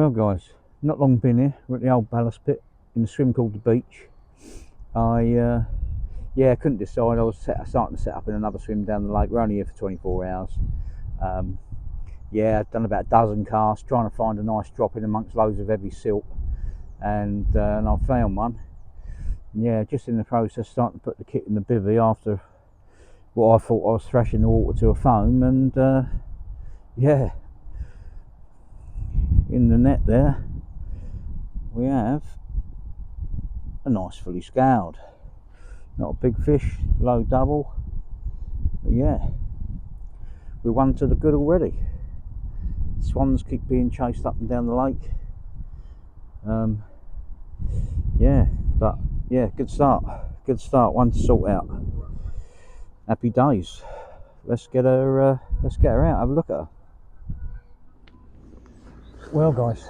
Well guys, not long been here. We're at the old ballast pit in a swim called the Beach. I couldn't decide. I was starting to set up in another swim down the lake. We're only here for 24 hours. I've done about a dozen casts trying to find a nice drop in amongst loads of heavy silt, and I found one. Yeah, just in the process starting to put the kit in the bivvy after what I thought I was thrashing the water to a foam, and in the net there we have a nice fully scaled. Not a big fish, low double, but yeah, we're one to the good already. Swans keep being chased up and down the lake. Good start, one to sort out. Happy days. Let's get her out, have a look at her. Well guys,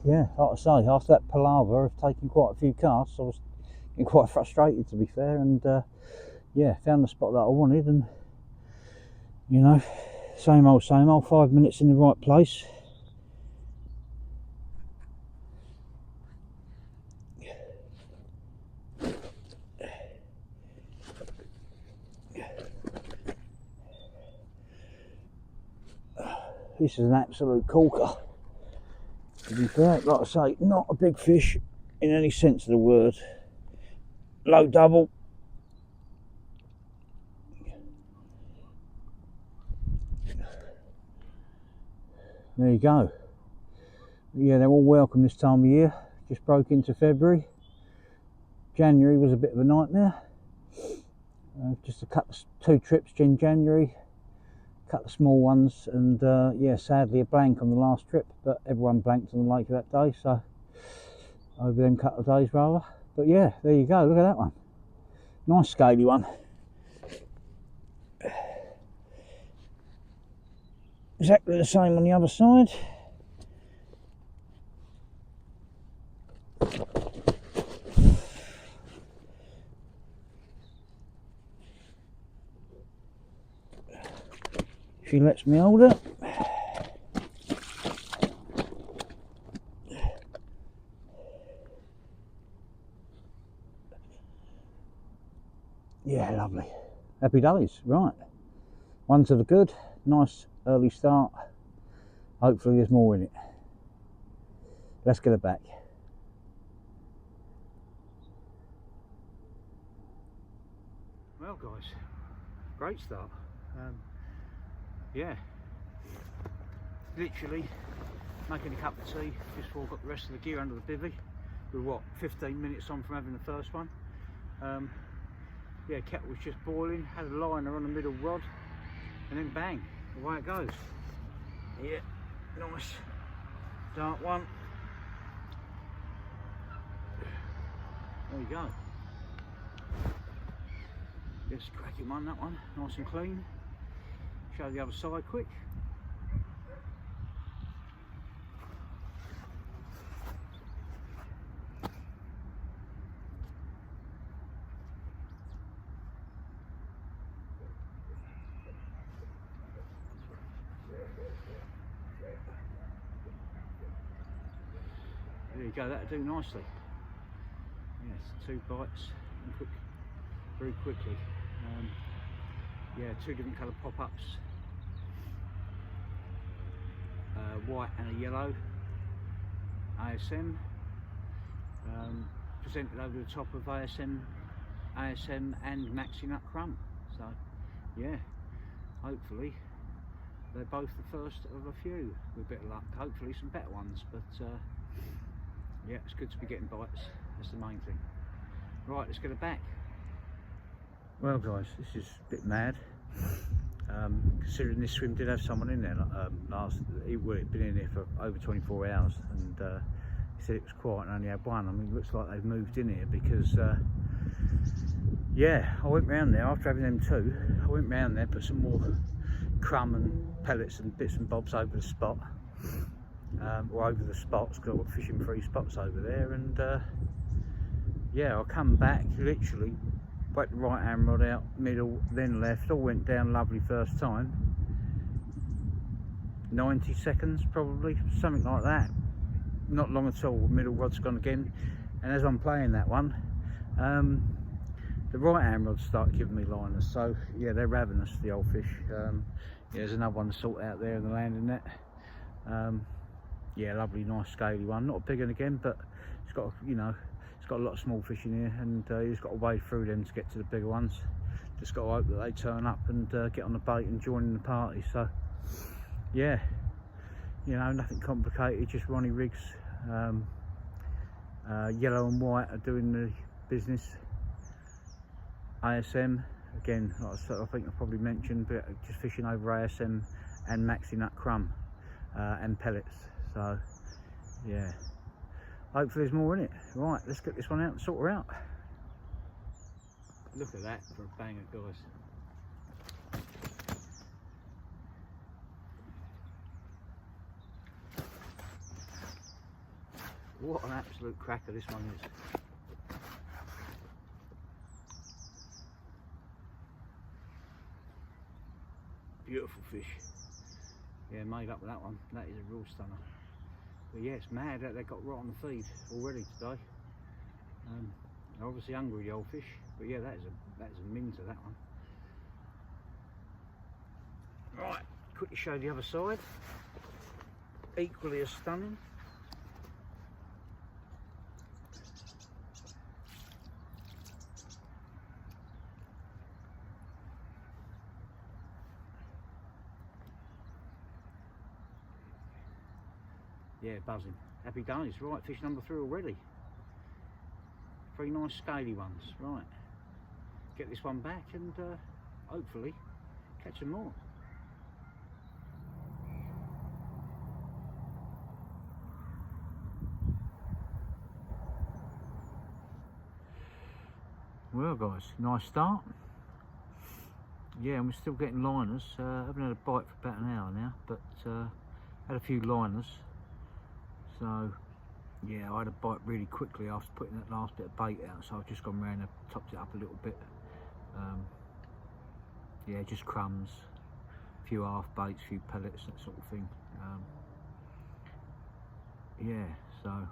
like I say, after that palaver of taking quite a few casts, I was getting quite frustrated, to be fair, and found the spot that I wanted, and same old, 5 minutes in the right place. This is an absolute corker. To be fair, like I say, not a big fish in any sense of the word. Low double. There you go. Yeah, they're all welcome this time of year. Just broke into February. January was a bit of a nightmare. Just two trips in January. Couple of small ones, and sadly a blank on the last trip, but everyone blanked on the lake that day, so over them couple of days rather. But yeah, there you go, look at that one. Nice scaly one. Exactly the same on the other side. She lets me hold it. Yeah, lovely. Happy days. Right, one to the good. Nice early start. Hopefully there's more in it. Let's get it back. Well guys, great start. Literally making a cup of tea just before I got the rest of the gear under the bivvy. We're what, 15 minutes on from having the first one. Kettle was just boiling, had a liner on the middle rod, and then bang, away it goes. Yeah, nice dark one. There you go. Just cracking one, that one, nice and clean. Show the other side quick. There you go, that'll do nicely. Yes, 2 bites, very quickly. Two different colour pop-ups, white and a yellow ASM, presented over the top of ASM and Maxi Nut Crumb. So yeah, hopefully they're both the first of a few with a bit of luck. Hopefully some better ones, but it's good to be getting bites. That's the main thing. Right, let's get it back. Well guys, this is a bit mad, considering this swim did have someone in there he'd been in there for over 24 hours, and he said it was quiet and only had one. I mean, it looks like they've moved in here because I went round there after having them two. I went round there, put some more crumb and pellets and bits and bobs over the spot, or over the spots, because I've got fishing free spots over there, and I come back, literally whacked the right hand rod out, middle, then left, all went down lovely first time. 90 seconds probably, something like that. not long at all, middle rod's gone again, and as I'm playing that one, the right hand rods start giving me liners. So yeah, they're ravenous, the old fish. Yeah, there's another one to sort out there in the landing net. Yeah, lovely, nice scaly one. Not a big one again, but it's got, you know, it's got a lot of small fish in here, and you've just got to wade through them to get to the bigger ones. Just got to hope that they turn up and get on the bait and join in the party. So yeah, you know, nothing complicated, just Ronnie rigs. Yellow and white are doing the business. ASM again, like I think I've probably mentioned, but just fishing over ASM and maxi nut crumb and pellets. So yeah, hopefully there's more in it. Right, let's get this one out and sort her out. Look at that for a banger, guys. What an absolute cracker this one is. Beautiful fish. Yeah, made up with that one. That is a real stunner. But yeah, it's mad that they got right on the feed already today. They're obviously hungry, the old fish. But yeah, that is a minter, that one. Right, quickly show the other side. Equally as stunning. Yeah, buzzing. Happy days. Right, fish number 3 already. 3 nice scaly ones. Right, get this one back and hopefully catch some more. Well guys, nice start. Yeah, and we're still getting liners. I haven't had a bite for about an hour now, but had a few liners. So yeah, I had a bite really quickly after putting that last bit of bait out, so I've just gone around and topped it up a little bit. Yeah, just crumbs, a few half baits, a few pellets, that sort of thing. Yeah, so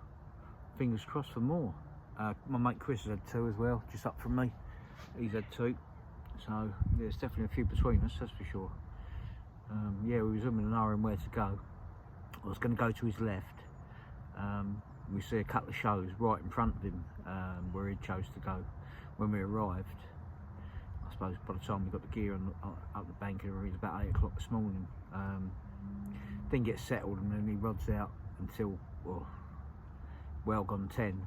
fingers crossed for more. My mate Chris has had 2 as well, just up from me. He's had 2, so there's definitely a few between us, that's for sure. Yeah, we was umming and ahhing where to go. I was going to go to his left. We see a couple of shows right in front of him where he chose to go. When we arrived, I suppose by the time we got the gear up the bank, it was about 8 o'clock this morning. Didn't get settled, and then he rods out until well gone 10.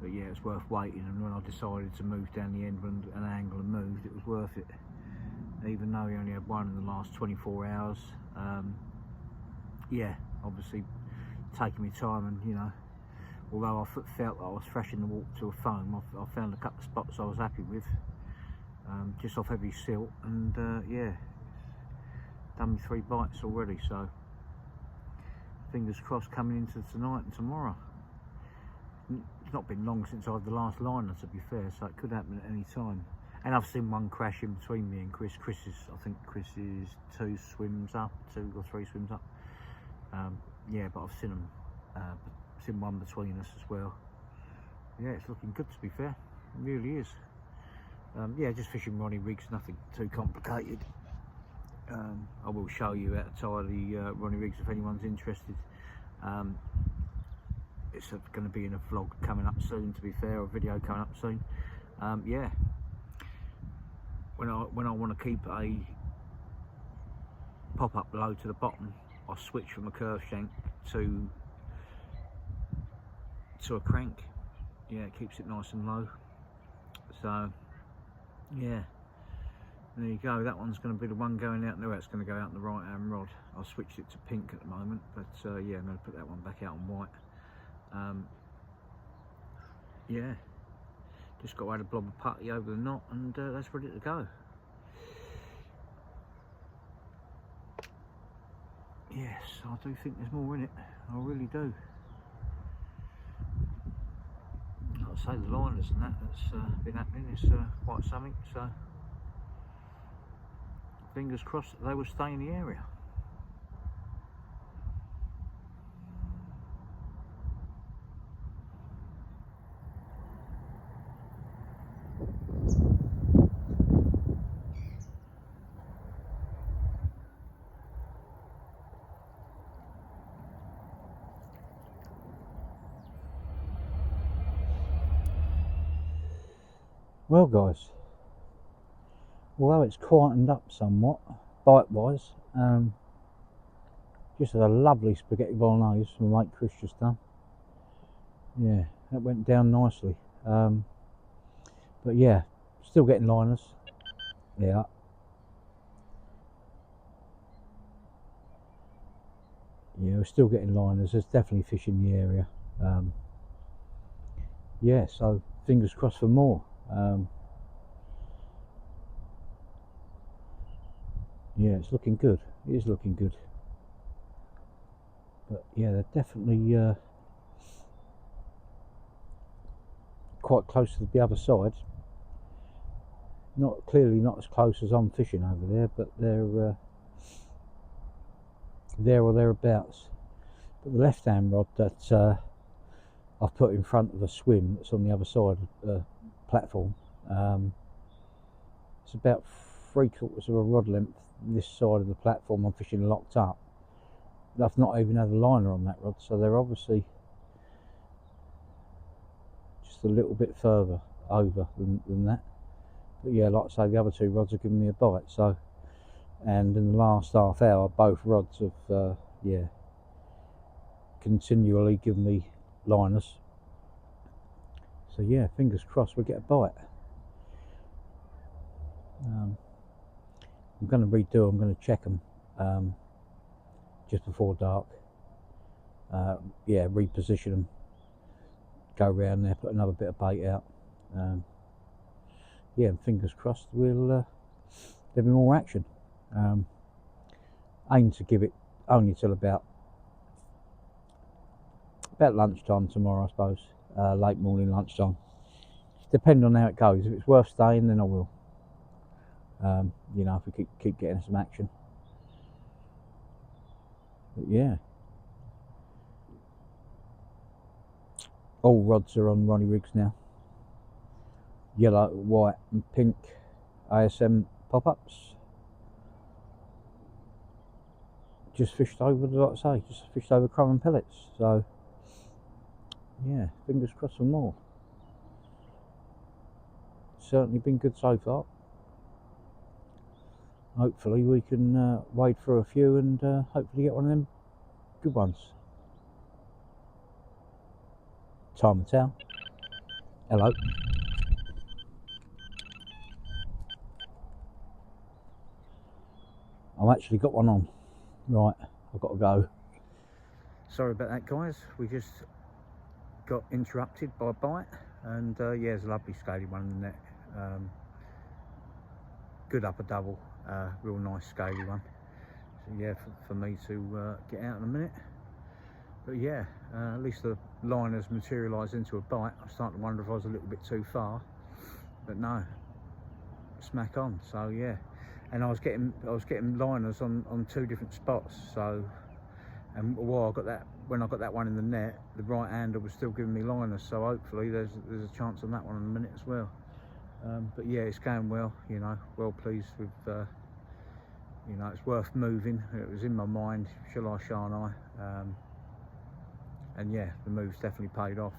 But yeah, it was worth waiting, and when I decided to move down the end when an angle and moved, it was worth it. Even though he only had 1 in the last 24 hours. Yeah, obviously taking my time, and you know, although I felt that I was fresh in the water to a foam, I found a couple of spots I was happy with, just off heavy silt, and yeah, done me 3 bites already, so fingers crossed coming into tonight and tomorrow. It's not been long since I had the last liner, to be fair, so it could happen at any time. And I've seen one crash in between me and Chris. I think Chris is 2 swims up, 2 or 3 swims up. Yeah, but I've seen them, seen one between us as well. Yeah, it's looking good, to be fair. It really is. Yeah, just fishing Ronnie rigs, nothing too complicated. I will show you how to tie the Ronnie rigs if anyone's interested. It's going to be in a vlog coming up soon, to be fair, or a video coming up soon. Yeah, when I want to keep a pop-up low to the bottom, I switch from a curve shank to a crank. Yeah, it keeps it nice and low. So yeah, there you go. That one's going to be the one going out there. It's going to go out in the right hand rod. I've switched it to pink at the moment, but yeah, I'm going to put that one back out on white. Yeah, just got to add a blob of putty over the knot, and that's ready to go. Yes, I do think there's more in it. I really do. I'd say the liners and that's been happening is quite something. So fingers crossed that they will stay in the area. Well guys, although it's quietened up somewhat bite wise, just had a lovely spaghetti bolognese from my mate Chris just done. Yeah, that went down nicely. But yeah, still getting liners. Yeah. Yeah, we're still getting liners. There's definitely fish in the area. Yeah, so fingers crossed for more. Yeah, it's looking good. It is looking good. But yeah, they're definitely quite close to the other side. Clearly not as close as I'm fishing over there, but they're there or thereabouts. But the left-hand rod that I've put in front of a swim that's on the other side of the platform, it's about 3/4 of a rod length this side of the platform. I'm fishing locked up. I've not even had a liner on that rod, so they're obviously just a little bit further over than that. But yeah, like I say, the other two rods have given me a bite. So, and in the last half hour, both rods have yeah, continually given me liners. So yeah, fingers crossed we'll get a bite. I'm going to redo. I'm going to check them just before dark. Yeah, reposition them. Go around there, put another bit of bait out. Yeah, and fingers crossed there'll be more action. Aim to give it only till about lunchtime tomorrow, I suppose. Late morning, lunchtime. Depending on how it goes. If it's worth staying, then I will. You know, if we keep getting some action. But yeah, all rods are on Ronnie rigs now. Yellow, white, and pink ASM pop-ups. Just fished over, like I say, just fished over crumb and pellets. So yeah, fingers crossed for more. Certainly been good so far. Hopefully we can wade through a few and hopefully get one of them good ones. Time will tell. Hello. I've actually got one on. Right, I've got to go. Sorry about that, guys. We just got interrupted by a bite, and yeah, there's a lovely scaly one in the net. Good upper double, real nice scaly one. So yeah, for me to get out in a minute. But yeah, at least the line has materialised into a bite. I'm starting to wonder if I was a little bit too far, but no, smack on. So yeah, and I was getting liners on two different spots. So, and while I got that, when I got that one in the net, the right hander was still giving me liners. So hopefully there's a chance on that one in a minute as well. But yeah, it's going well. You know, well pleased with. You know, it's worth moving. It was in my mind, shall I, shan't I? And yeah, the move's definitely paid off.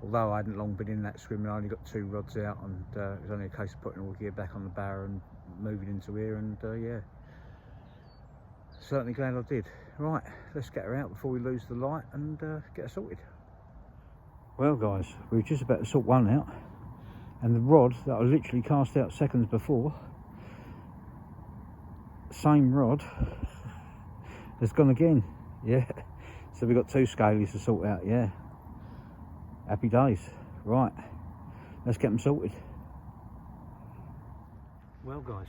Although I hadn't long been in that swim, and I only got 2 rods out, and it was only a case of putting all the gear back on the barrow and moving into here, and yeah, certainly glad I did. Right, let's get her out before we lose the light and get her sorted. Well guys, we were just about to sort one out, and the rod that I literally cast out seconds before, same rod, has gone again. Yeah, so we've got 2 scalies to sort out. Yeah, happy days. Right, let's get them sorted. Well guys,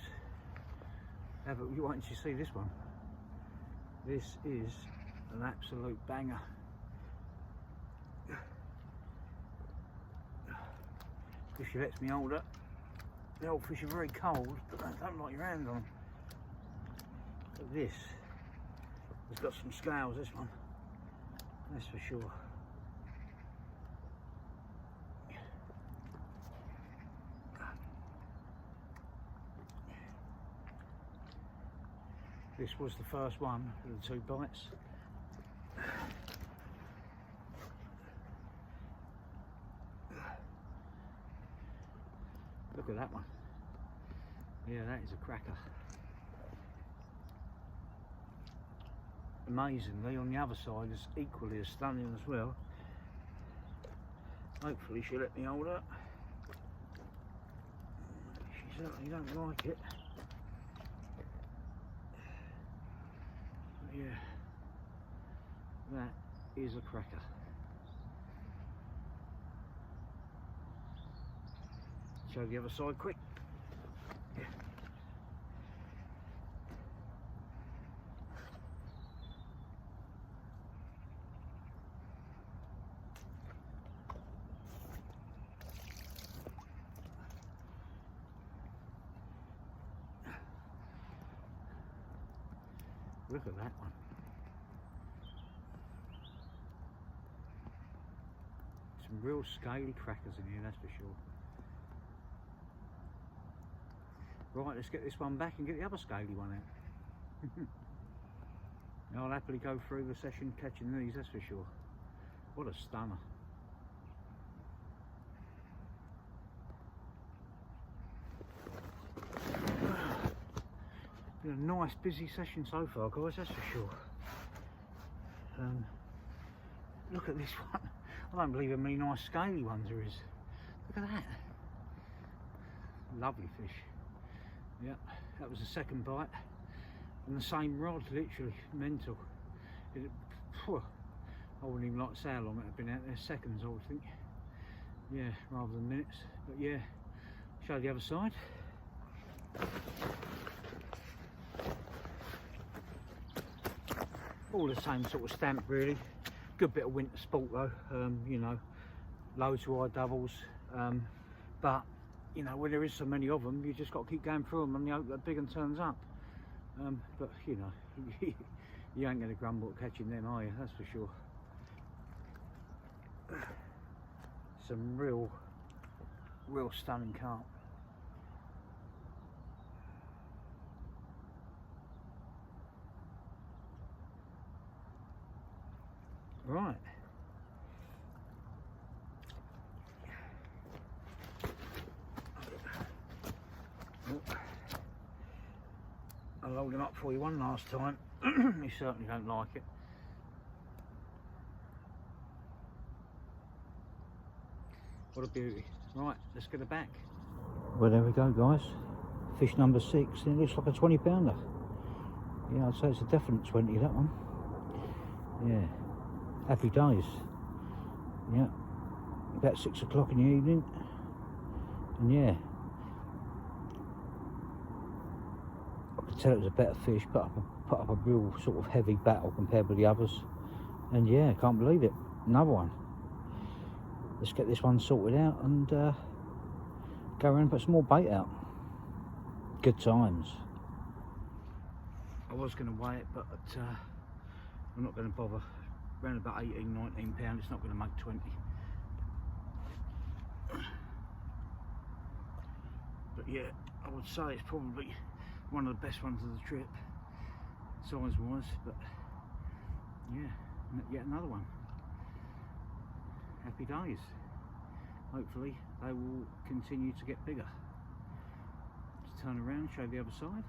why don't you see this one? This is an absolute banger. If she lets me hold it. The old fish are very cold, but they don't like your hand on. But this has got some scales, this one, that's for sure. This was the first one of the 2 bites. Look at that one. Yeah, that is a cracker. Amazingly, on the other side is equally as stunning as well. Hopefully she'll let me hold her. She certainly don't like it. But yeah, that is a cracker. Show the other side quick. Yeah. Look at that one. Some real scaly crackers in here, that's for sure. Right, let's get this one back and get the other scaly one out. I'll happily go through the session catching these, that's for sure. What a stunner. Been a nice busy session so far, guys, that's for sure. Look at this one. I don't believe how many nice scaly ones there is. Look at that. Lovely fish. Yeah, that was the second bite. And the same rod, literally mental. I wouldn't even like to say how long it had been out there. Seconds, I would think. Yeah, rather than minutes. But yeah, show the other side. All the same sort of stamp, really. Good bit of winter sport though. You know, loads of wide doubles. But you know, when there is so many of them, you just got to keep going through them and you hope that big one turns up. But you know, you ain't going to grumble at catching them, are you? That's for sure. Some real stunning carp. Right. I loaded him up for you one last time. You certainly don't like it. What a beauty. Right, let's get it back. Well, there we go, guys. Fish number 6. It looks like a 20 pounder. Yeah, I'd say it's a definite 20, that one. Yeah. Happy days. Yeah. About 6 o'clock in the evening. And yeah. I could tell it was a better fish, put up a real sort of heavy battle compared with the others. And yeah, can't believe it. Another one. Let's get this one sorted out and go around and put some more bait out. Good times. I was going to weigh it, but I'm not going to bother. Around about 18, 19 pounds, it's not going to make 20. But yeah, I would say it's probably one of the best ones of the trip, size-wise, but yeah, yet another one. Happy days. Hopefully they will continue to get bigger. Let's turn around, show the other side.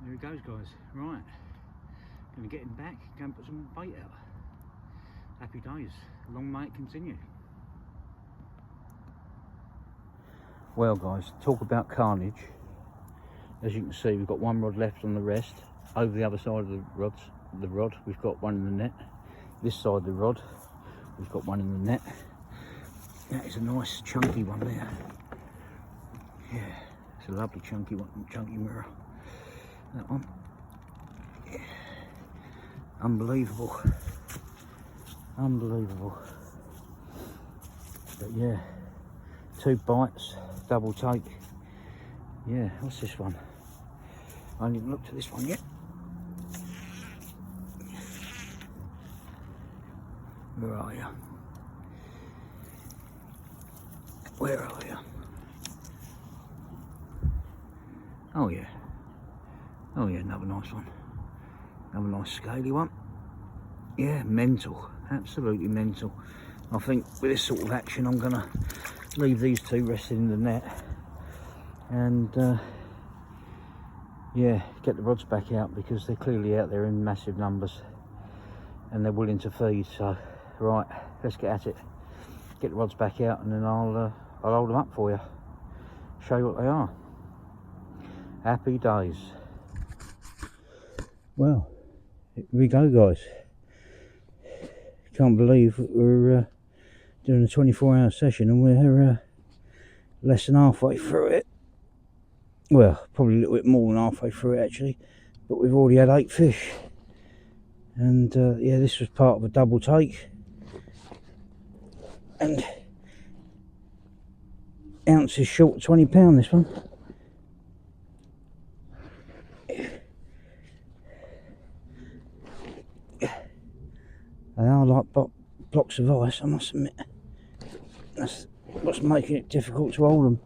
There he goes, guys. Right, gonna get him back, go and put some bait out. Happy days. Long may it continue. Well, guys, talk about carnage. As you can see, we've got one rod left on the rest. Over the other side of the rod, we've got one in the net. This side of the rod, we've got one in the net. That is a nice chunky one there. Yeah, it's a lovely chunky one, chunky mirror. That one. Yeah. Unbelievable. Unbelievable. But yeah, 2 bites, double take. Yeah, what's this one? I haven't even looked at this one yet. Where are you? Where are you? Oh yeah. Oh yeah, another nice one. Another nice scaly one. Yeah, mental. Absolutely mental. I think with this sort of action I'm gonna leave these 2 resting in the net and yeah, get the rods back out, because they're clearly out there in massive numbers and they're willing to feed. So right, let's get at it. Get the rods back out and then I'll hold them up for you, show you what they are. Happy days. Well, here we go, guys. Can't believe we're doing a 24-hour session and we're less than halfway through it. Well, probably a little bit more than halfway through it actually, but we've already had 8 fish. And yeah, this was part of a double take, and ounces short of £20 this one. They are like blocks of ice, I must admit. That's what's making it difficult to hold them.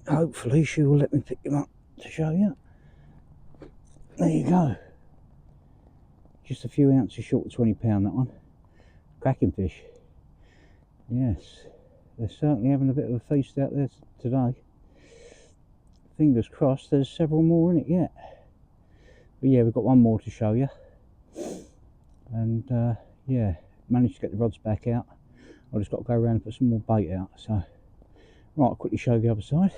Hopefully she will let me pick them up to show you. There you go. Just a few ounces short of £20, that one. Cracking fish. Yes, they're certainly having a bit of a feast out there today. Fingers crossed there's several more in it yet. But yeah, we've got one more to show you. And yeah, managed to get the rods back out. I've just got to go around and put some more bait out. So, right, I'll quickly show the other side.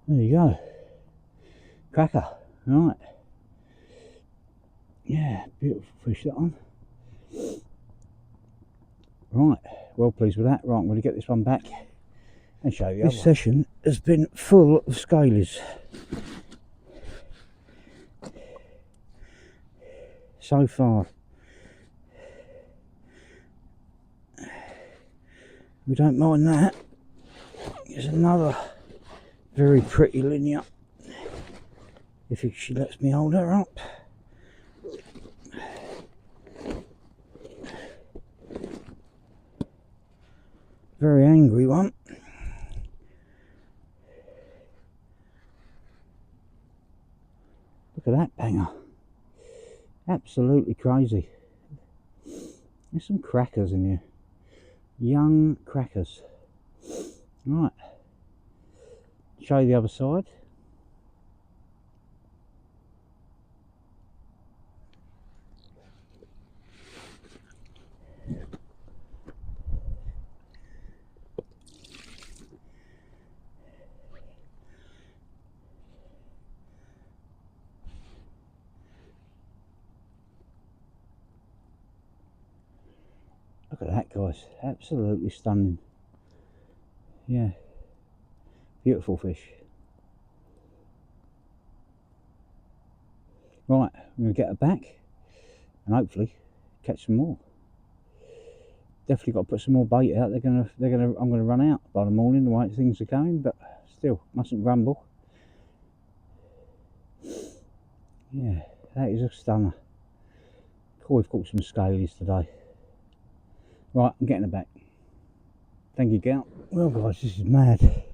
There you go. Cracker. Right. Yeah, beautiful fish, that one. Right, well pleased with that. Right, I'm going to get this one back and show you. This session has been full of scalies. So far. We don't mind that. There's another very pretty linear, if she lets me hold her up. Very angry one. Look at that banger. Absolutely crazy. There's some crackers in here. Young crackers. Right. Show you the other side. Look at that, guys. Absolutely stunning. Yeah. Beautiful fish. Right, I'm going to get her back and hopefully catch some more. Definitely got to put some more bait out. I'm going to run out by the morning the way things are going, but still mustn't grumble. Yeah, that is a stunner. Cool, we've caught some scalies today. Right, I'm getting her back. Thank you, Gal. Well, guys, this is mad.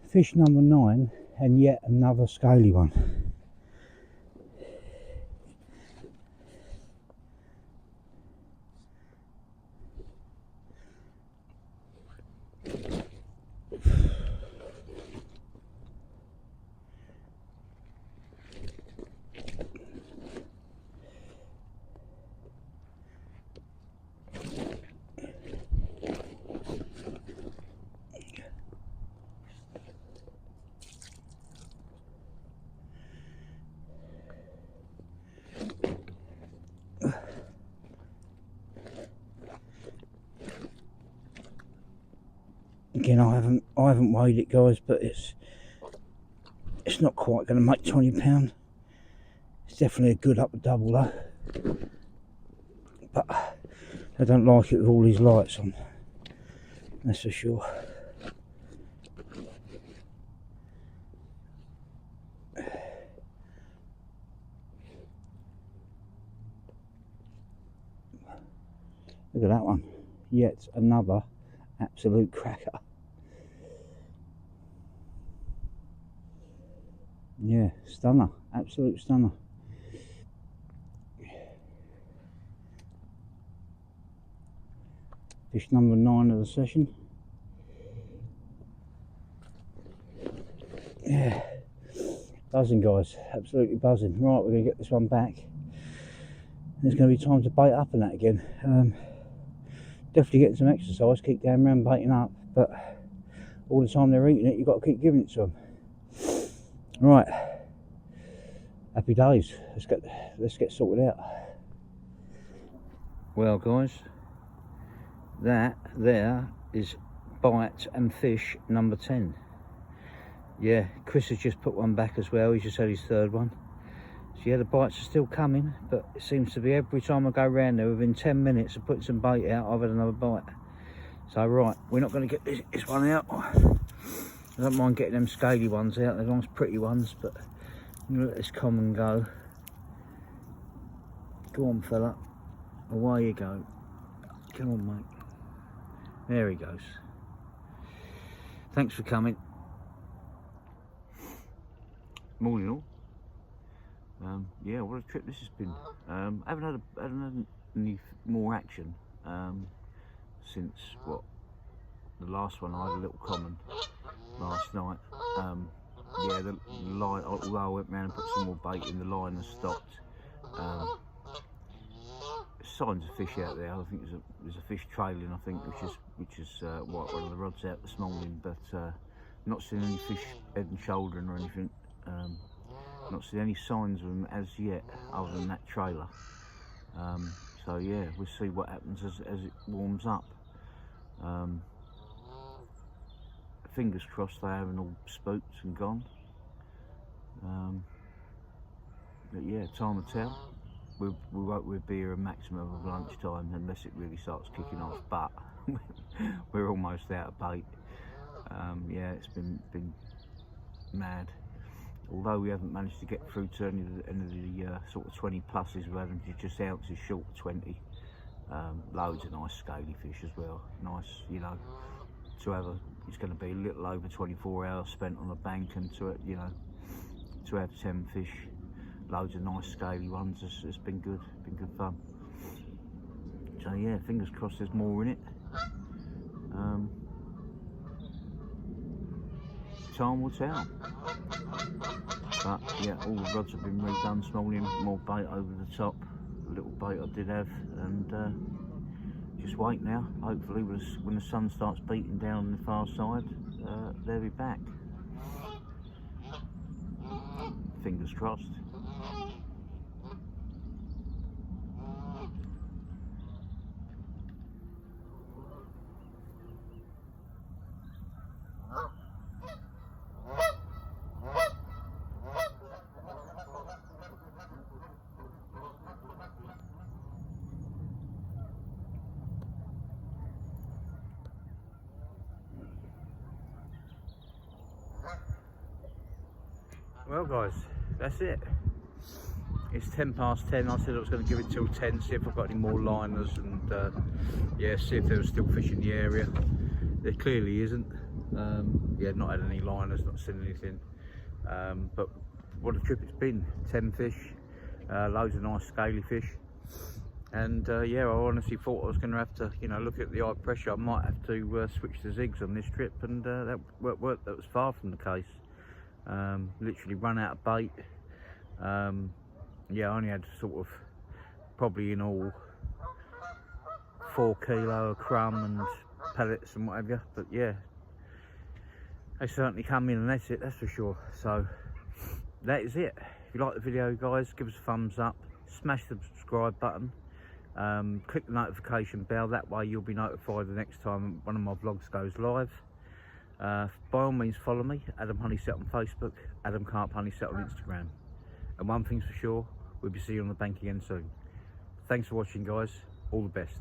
Fish number 9 and yet another scaly one. Again, I haven't weighed it, guys, but it's not quite going to make £20. It's definitely a good upper double though, but I don't like it with all these lights on, that's for sure. Look at that one, yet another absolute cracker. Yeah, stunner, absolute stunner. Fish number 9 of the session. Yeah, buzzing, guys, absolutely buzzing. Right, we're going to get this one back. There's going to be time to bait up and that again. Definitely getting some exercise, keep going around baiting up, but all the time they're eating it, you've got to keep giving it to them. Right, happy days. Let's get sorted out. Well, guys, that there is bite and fish number 10. Yeah, Chris has just put one back as well. He's just had his third one. So yeah, the bites are still coming, but it seems to be every time I go round there, within 10 minutes of putting some bait out, I've had another bite. So right, we're not going to get this one out. I don't mind getting them scaly ones out, they're nice pretty ones, but I'm going to let this common go. Go on, fella. Away you go. Come on, mate. There he goes. Thanks for coming. Morning all. Yeah, what a trip this has been. I haven't had any more action since what, the last one I had a little common last night. Yeah, the line, although I went round and put some more bait in, the line has stopped. Signs of fish out there. I think there's a fish trailing, I think, which is what, one of the rods out this morning, but not seen any fish head and shouldering or anything. Not seen any signs of them as yet, other than that trailer. So yeah, we'll see what happens as it warms up. Fingers crossed they haven't all spooked and gone. But yeah, time will tell. We'll be here a maximum of lunchtime unless it really starts kicking off, but we're almost out of bait. Yeah, it's been mad. Although we haven't managed to get through to any of the sort of 20 pluses, we're having just ounces short of 20. Loads of nice scaly fish as well. Nice, you know, to have it's going to be a little over 24 hours spent on the bank, and to have 10 fish, loads of nice scaly ones, it's been good fun. So yeah, fingers crossed there's more in it. Time will tell. But yeah, all the rods have been redone this morning, more bait over the top, a little bait I did have, and just wait now. Hopefully when the sun starts beating down on the far side, they'll be back. Fingers crossed. Well guys, that's it. It's 10 past 10. I said I was going to give it till 10, see if I've got any more liners, and yeah, see if there was still fish in the area. There clearly isn't. Yeah, not had any liners, not seen anything. But what a trip it's been. 10 fish, loads of nice scaly fish. And yeah, I honestly thought I was going to have to, look at the high pressure. I might have to switch to zigs on this trip, and that was far from the case. Literally run out of bait. Yeah, I only had sort of probably in all 4 kilo of crumb and pellets and whatever, but yeah, they certainly come in, and that's it, that's for sure. So that is it. If you like the video, guys, give us a thumbs up, smash the subscribe button, click the notification bell, that way you'll be notified the next time one of my vlogs goes live. By all means follow me, Adam Honeyset on Facebook, Adam Carp Honeyset on Instagram. And one thing's for sure, we'll be seeing you on the bank again soon. Thanks for watching guys, all the best.